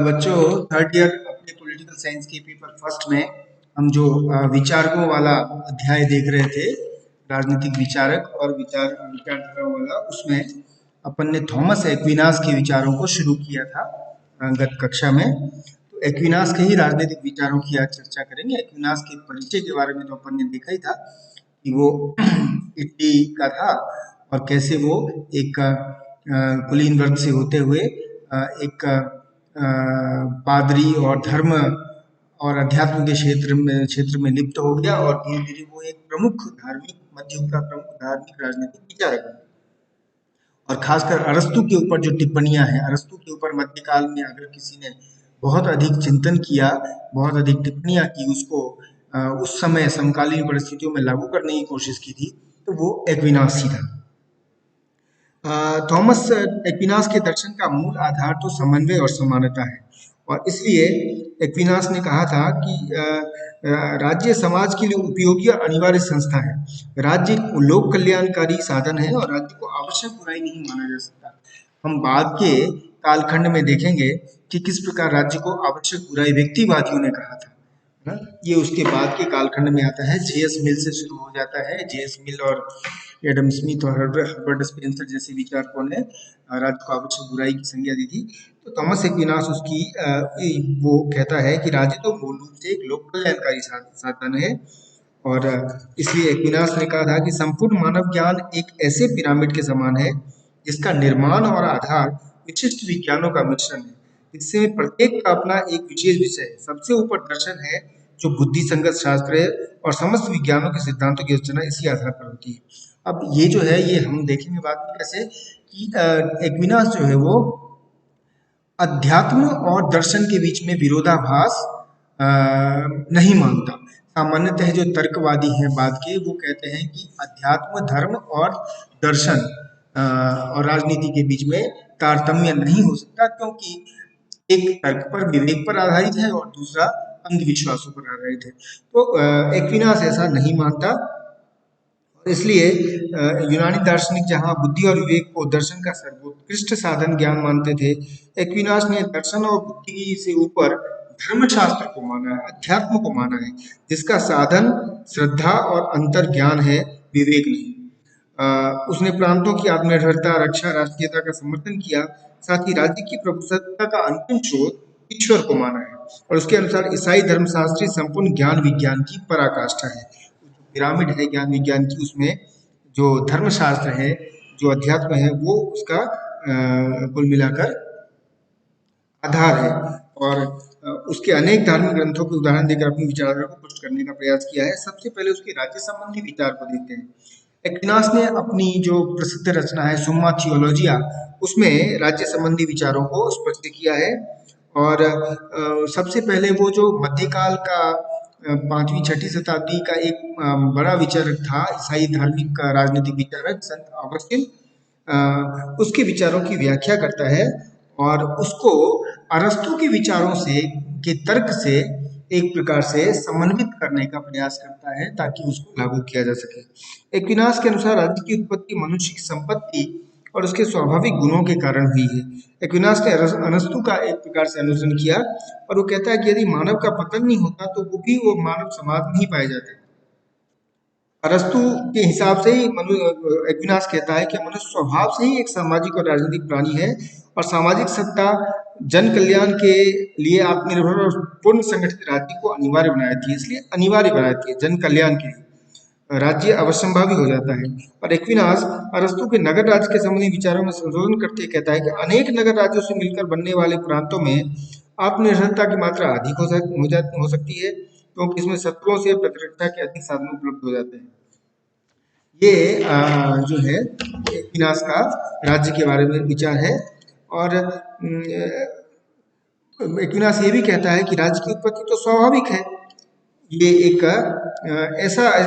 बच्चों, third year अपने political science के पेपर फर्स्ट में हम जो विचारकों वाला अध्याय देख रहे थे, राजनीतिक विचारक और विचारधारा वाला, उसमें अपन ने थॉमस एक्विनास के विचारों को शुरू किया था गत कक्षा में। तो एक्विनास के ही राजनीतिक विचारों की आज चर्चा करेंगे। एक्विनास के परिचय के बारे में तो अपन ने देखा ही था कि वो इटली का था और कैसे वो एक कुलीन वर्ग से होते हुए एक पादरी और धर्म और अध्यात्म के क्षेत्र में लिप्त हो गया और धीरे धीरे वो एक प्रमुख धार्मिक मध्य युग का प्रमुख धार्मिक राजनीतिक विचारक बना। और खासकर अरस्तु के ऊपर जो टिप्पणियां हैं, अरस्तु के ऊपर मध्यकाल में अगर किसी ने बहुत अधिक चिंतन किया, बहुत अधिक टिप्पणियां की, उसको उस समय समकालीन परिस्थितियों में लागू करने की कोशिश की थी, तो वो एक्विनास ही था। थॉमस एक्विनास के दर्शन का मूल आधार तो समन्वय और समानता है, और इसलिए एक्विनास ने कहा था कि राज्य समाज के लिए उपयोगी और अनिवार्य संस्था है। राज्य एक लोक कल्याणकारी साधन है और राज्य को आवश्यक बुराई नहीं माना जा सकता। हम बाद के कालखंड में देखेंगे कि किस प्रकार राज्य को आवश्यक बुराई व्यक्तिवादियों ने कहा था, है ना। ये उसके बाद के कालखंड में आता है, जेएस मिल से शुरू हो जाता है। जेएस मिल और एडम स्मिथ और हर्बर्ट स्पेंसर जैसे विचारकों ने राज्य को आवश्यक बुराई की संज्ञा दी थी। तो थॉमस एक्विनास उसकी वो कहता है कि राज्य तो मूल रूप से एक लोक कल्याणकारी साधन है, और इसलिए एक्विनास ने कहा था कि संपूर्ण मानव ज्ञान एक ऐसे पिरामिड के समान है जिसका निर्माण और आधार विशिष्ट विज्ञानों का मिश्रण है, जिसमें प्रत्येक का अपना एक विशेष विषय है। सबसे ऊपर दर्शन है जो बुद्धि संगत शास्त्र है, और समस्त विज्ञानों के सिद्धांतों की रचना इसी आधार पर होती है। अब ये जो है, ये हम देखेंगे बाद में कैसे कि एक्विनास जो है वो अध्यात्म और दर्शन के बीच में विरोधाभास नहीं मानता। सामान्यतः जो तर्कवादी हैं बाद के, वो कहते हैं कि अध्यात्म, धर्म और दर्शन और राजनीति के बीच में तारतम्य नहीं हो सकता, क्योंकि एक तर्क पर, विवेक पर आधारित है और दूसरा अंधविश्वासों पर आधारित है। तो एक्विनास ऐसा नहीं मानता, इसलिए यूनानी दार्शनिक जहाँ बुद्धि और विवेक को दर्शन का सर्वोत्कृष्ट साधन ज्ञान मानते थे, एक्विनास ने दर्शन और बुद्धि से ऊपर धर्मशास्त्र को माना है, अध्यात्म को माना है, जिसका साधन श्रद्धा और अंतर ज्ञान है, विवेक नहीं। उसने प्रांतों की आत्मनिर्भरता, रक्षा, राष्ट्रीयता का समर्थन किया, साथ ही राज्य की प्रभुसत्ता का अंतिम स्रोत ईश्वर को माना है, और उसके अनुसार ईसाई धर्मशास्त्री संपूर्ण ज्ञान विज्ञान की पराकाष्ठा है। पिरामिड है ज्ञान विज्ञान की, उसमें जो धर्मशास्त्र है, जो अध्यात्म है, वो उसका कुल मिलाकर आधार है। और उसके अनेक धार्मिक ग्रंथों के उदाहरण देकर अपनी विचारधारा को पुष्ट करने का प्रयास किया है। सबसे पहले उसके राज्य संबंधी विचार को देखते हैं। एक्विनास ने अपनी जो प्रसिद्ध रचना है सुम्मा थियोलॉजिया, उसमें राज्य संबंधी विचारों को स्पष्ट किया है। और सबसे पहले वो जो मध्यकाल का 5वीं-6ठी शताब्दी का एक बड़ा विचारक था, ईसाई धार्मिक राजनीतिक विचारक संत ऑगस्टिन, उसके विचारों की व्याख्या करता है और उसको अरस्तु के विचारों से, के तर्क से एक प्रकार से समन्वित करने का प्रयास करता है, ताकि उसको लागू किया जा सके। एक्विनास के अनुसार राज्य की उत्पत्ति मनुष्य की संपत्ति और उसके स्वाभाविक गुणों के कारण हुई है। एक्विनास ने अरस्तु का एक प्रकार से अनुसरण किया, और वो कहता है कि यदि मानव का पतन नहीं होता तो वो मानव समाज नहीं पाए जाते। अरस्तु के हिसाब से ही एक्विनास कहता है कि मनुष्य स्वभाव से ही एक सामाजिक और राजनीतिक प्राणी है, और सामाजिक सत्ता जन कल्याण के लिए आत्मनिर्भर और पूर्ण संगठित राज्य को अनिवार्य बनाती है। इसलिए अनिवार्य बनाती है जन कल्याण के लिए, राज्य अवश्यंभावी हो जाता है। और एक्विनास अरस्तु के नगर राज्य के संबंधी विचारों में संशोधन करते कहता है कि अनेक नगर राज्यों से मिलकर बनने वाले प्रांतों में आत्मनिर्भरता की मात्रा अधिक हो सकती है, क्योंकि इसमें शत्रुओं से प्रतिरक्षा के अधिक साधन उपलब्ध हो जाते हैं। ये जो है एक्विनास का राज्य के बारे में विचार है। और एक्विनास ये भी कहता है कि राज्य की उत्पत्ति तो स्वाभाविक है। ये एक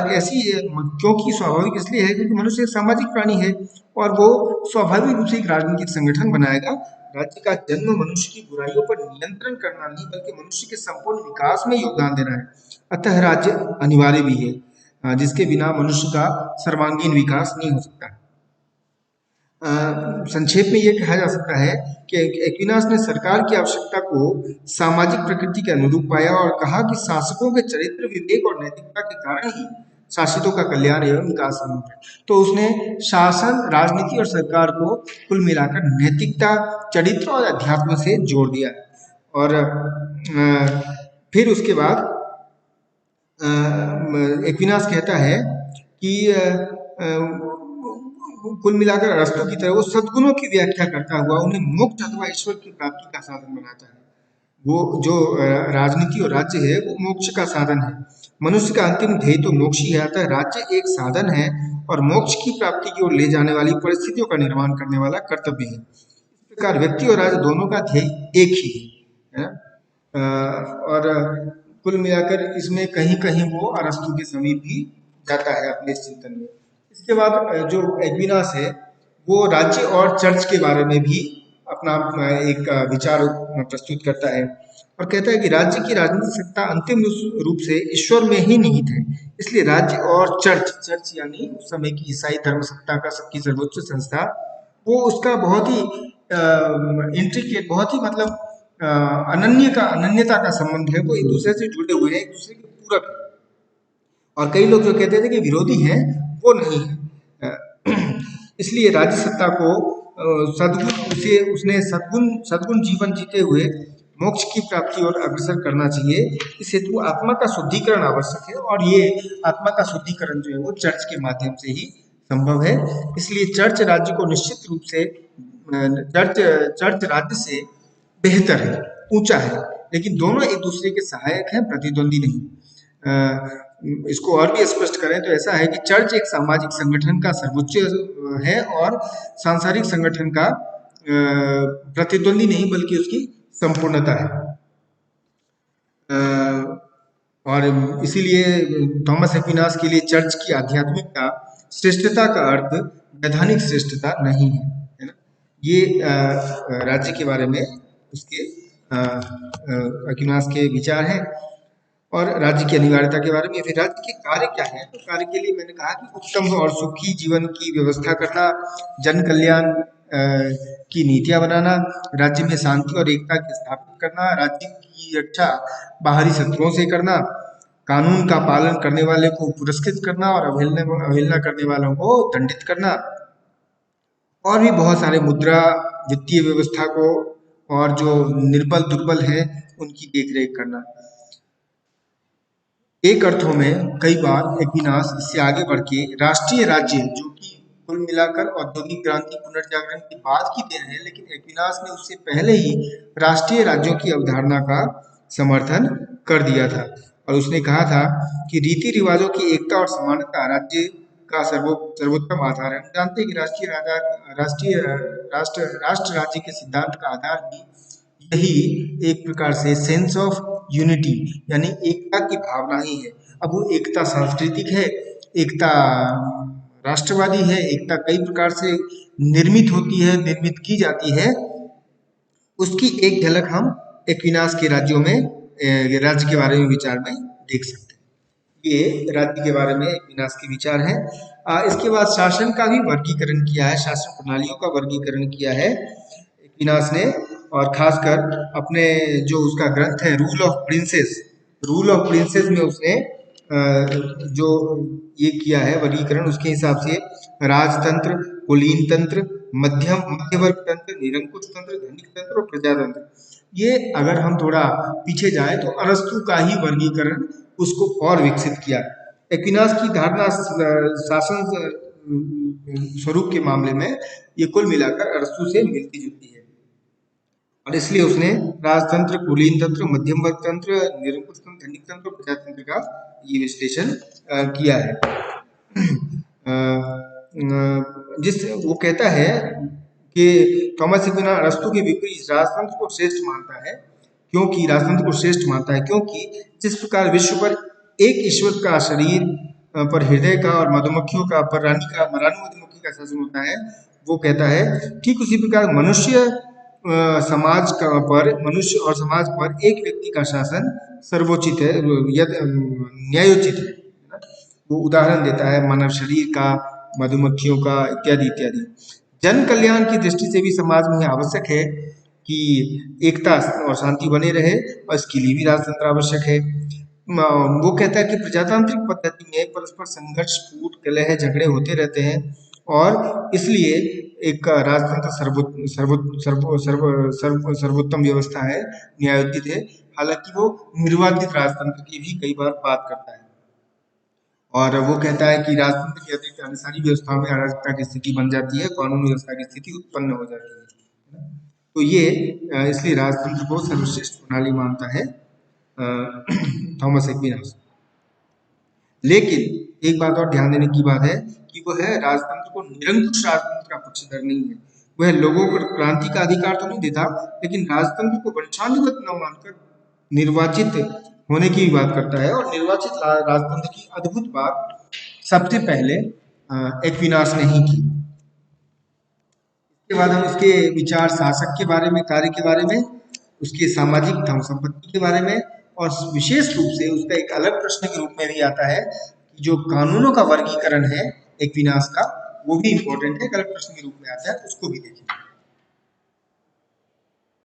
ऐसी क्योंकि स्वाभाविक इसलिए है क्योंकि मनुष्य एक सामाजिक प्राणी है, और वो स्वाभाविक रूप से एक राजनीतिक संगठन बनाएगा। राज्य का जन्म मनुष्य की बुराइयों पर नियंत्रण करना नहीं, बल्कि मनुष्य के संपूर्ण विकास में योगदान देना है। अतः राज्य अनिवार्य भी है, जिसके बिना मनुष्य का सर्वांगीण विकास नहीं हो सकता। संक्षेप में ये कहा जा सकता है कि एक्विनास ने सरकार की आवश्यकता को सामाजिक प्रकृति के अनुरूप पाया और कहा कि शासकों के चरित्र, विवेक और नैतिकता के कारण ही शासितों का कल्याण एवं विकास संभव है। तो उसने शासन, राजनीति और सरकार को कुल मिलाकर नैतिकता, चरित्र और अध्यात्म से जोड़ दिया। और फिर उसके बाद एक्विनास कहता है कि कुल मिलाकर अरस्तु की तरह वो सद्गुणों की व्याख्या करता हुआ उन्हें मोक्ष अथवा ईश्वर की प्राप्ति का साधन बनाता है। वो जो राजनीति और राज्य है वो मोक्ष का साधन है। मनुष्य का अंतिम ध्येय तो मोक्ष ही है, अतः राज्य एक साधन है और मोक्ष की प्राप्ति की ओर ले जाने वाली परिस्थितियों का निर्माण करने वाला कर्तव्य है। इस प्रकार व्यक्ति और राज्य दोनों का ध्येय एक ही है। और कुल मिलाकर इसमें कहीं कहीं वो अरस्तु के समीप भी जाता है अपने इस चिंतन में। इसके बाद जो एक्विनास है वो राज्य और चर्च के बारे में भी अपना एक विचार प्रस्तुत करता है और कहता है कि राज्य की राजनीतिक सत्ता अंतिम रूप से ईश्वर में ही निहित है। इसलिए राज्य और चर्च यानी उस समय की ईसाई धर्म सत्ता का सबकी सर्वोच्च संस्था, वो उसका बहुत ही इंट्रिकेट, बहुत ही मतलब अनन्यता का संबंध है। वो एक दूसरे से जुड़े हुए हैं, एक दूसरे के पूरक है। और कई लोग जो कहते थे कि विरोधी हैं, वो नहीं है। इसलिए राज्य सत्ता को उसने सद्गुण जीवन जीते हुए मोक्ष की प्राप्ति और अग्रसर करना चाहिए। इस हेतु आत्मा का शुद्धिकरण आवश्यक है और ये आत्मा का शुद्धिकरण जो है वो चर्च के माध्यम से ही संभव है। इसलिए चर्च राज्य को निश्चित रूप से चर्च राज्य से बेहतर है, ऊंचा है, लेकिन दोनों एक दूसरे के सहायक हैं, प्रतिद्वंदी नहीं। इसको और भी स्पष्ट करें तो ऐसा है कि चर्च एक सामाजिक संगठन का सर्वोच्च है और सांसारिक संगठन का प्रतिद्वंदी नहीं, बल्कि उसकी संपूर्णता है। और इसीलिए थॉमस एक्विनास के लिए चर्च की आध्यात्मिकता श्रेष्ठता का अर्थ वैधानिक श्रेष्ठता नहीं है, है ना। ये राज्य के बारे में उसके एक्विनास के विचार हैं। और राज्य की अनिवार्यता के बारे में, फिर राज्य के कार्य क्या है, तो कार्य के लिए मैंने कहा कि उत्तम और सुखी जीवन की व्यवस्था करना, जन कल्याण की नीतियां बनाना, राज्य में शांति और एकता की स्थापित करना, राज्य की रक्षा बाहरी शत्रुओं से करना, कानून का पालन करने वाले को पुरस्कृत करना और अवहेलना करने वालों को दंडित करना, और भी बहुत सारे मुद्रा वित्तीय व्यवस्था को और जो निर्बल दुर्बल है उनकी देखरेख करना। एक अर्थों में कई बार एक्विनास इससे आगे बढ़ के राष्ट्रीय राज्य, जो कि कुल मिलाकर औद्योगिक क्रांति पुनर्जागरण के बाद की देन है, लेकिन एक्विनास ने उससे पहले ही राष्ट्रीय राज्यों की अवधारणा का समर्थन कर दिया था। और उसने कहा था कि रीति रिवाजों की एकता और समानता राज्य का सर्वोत्तम आधार है। हम जानते हैं कि राष्ट्र राज्य के सिद्धांत का आधार भी यही एक प्रकार से सेंस ऑफ यूनिटी यानी एकता की भावना ही है। अब वो एकता सांस्कृतिक है, एकता राष्ट्रवादी है, एकता कई प्रकार से निर्मित होती है, निर्मित की जाती है। उसकी एक झलक हम एक्विनास के राज्यों में राज्य के बारे में विचार में देख सकते हैं। ये राज्य के बारे में एक्विनास के विचार हैं। इसके बाद शासन का भी वर्गीकरण किया है, शासन प्रणालियों का वर्गीकरण किया है एक्विनास ने, और खासकर अपने जो उसका ग्रंथ है रूल ऑफ प्रिंसेस में उसने जो ये किया है वर्गीकरण, उसके हिसाब से राजतंत्र, कुलीन तंत्र, मध्यवर्ग तंत्र, निरंकुश तंत्र, धनिक तंत्र और प्रजातंत्र, ये अगर हम थोड़ा पीछे जाए तो अरस्तु का ही वर्गीकरण उसको और विकसित किया। एक्विनास की धारणा शासन स्वरूप के मामले में ये कुल मिलाकर अरस्तु से मिलती जुलती है, और इसलिए उसने राजतंत्र, कुलीन तंत्र, मध्यम वर्ग तंत्र, निरंकुश तंत्र, धनिक तंत्र और प्रजातंत्र का ये विश्लेषण किया है। जिस वो कहता है कि थॉमस एक्विनास अरस्तु के विपरीत राजतंत्र को श्रेष्ठ मानता है, क्योंकि जिस प्रकार विश्व पर एक ईश्वर का शरीर पर हृदय का और मधुमक्खियों का पर रानी मधुमक्खी का शासन होता है, वो कहता है ठीक उसी प्रकार मनुष्य और समाज पर एक व्यक्ति का शासन सर्वोचित है, न्यायोचित है। वो उदाहरण देता है मानव शरीर का, मधुमक्खियों का, इत्यादि इत्यादि। जन कल्याण की दृष्टि से भी समाज में आवश्यक है कि एकता और शांति बने रहे, और इसके लिए भी राजतंत्र आवश्यक है। वो कहता है कि प्रजातांत्रिक पद्धति में परस्पर संघर्ष, फूट, कलह, झगड़े होते रहते हैं, और इसलिए एक राजतंत्र सर्वोत्तम व्यवस्था है, न्यायोचित है। हालांकि वो निर्वाचित राजतंत्र की भी कई बार बात करता है, और वो कहता है कि राजतंत्र के अतिरिक्त अन्य सारी व्यवस्थाओं में अराजकता की स्थिति बन जाती है, कानून व्यवस्था की स्थिति उत्पन्न हो जाती है। तो ये इसलिए राजतंत्र को सर्वश्रेष्ठ प्रणाली मानता है थॉमस एक्विनास। लेकिन एक बात और ध्यान देने की बात है कि वह राजतंत्र को निरंकुश राजतंत्र का पक्षधर नहीं है। वह लोगों को क्रांति का अधिकार तो नहीं देता, लेकिन राजतंत्र को वंशानुगत न मानकर निर्वाचित होने की भी बात करता है। और निर्वाचित राजतंत्र की अद्भुत बात सबसे पहले एक्विनास ने ही की। इसके बाद हम उसके विचार शासक के बारे में, कार्य के बारे में, उसके सामाजिक धन संपत्ति के बारे में, और विशेष रूप से उसका एक अलग प्रश्न के रूप में भी आता है कि जो कानूनों का वर्गीकरण है एक्विनास का, वो भी इम्पोर्टेंट है, एक अलग प्रश्न के रूप में आता है, उसको भी देखें।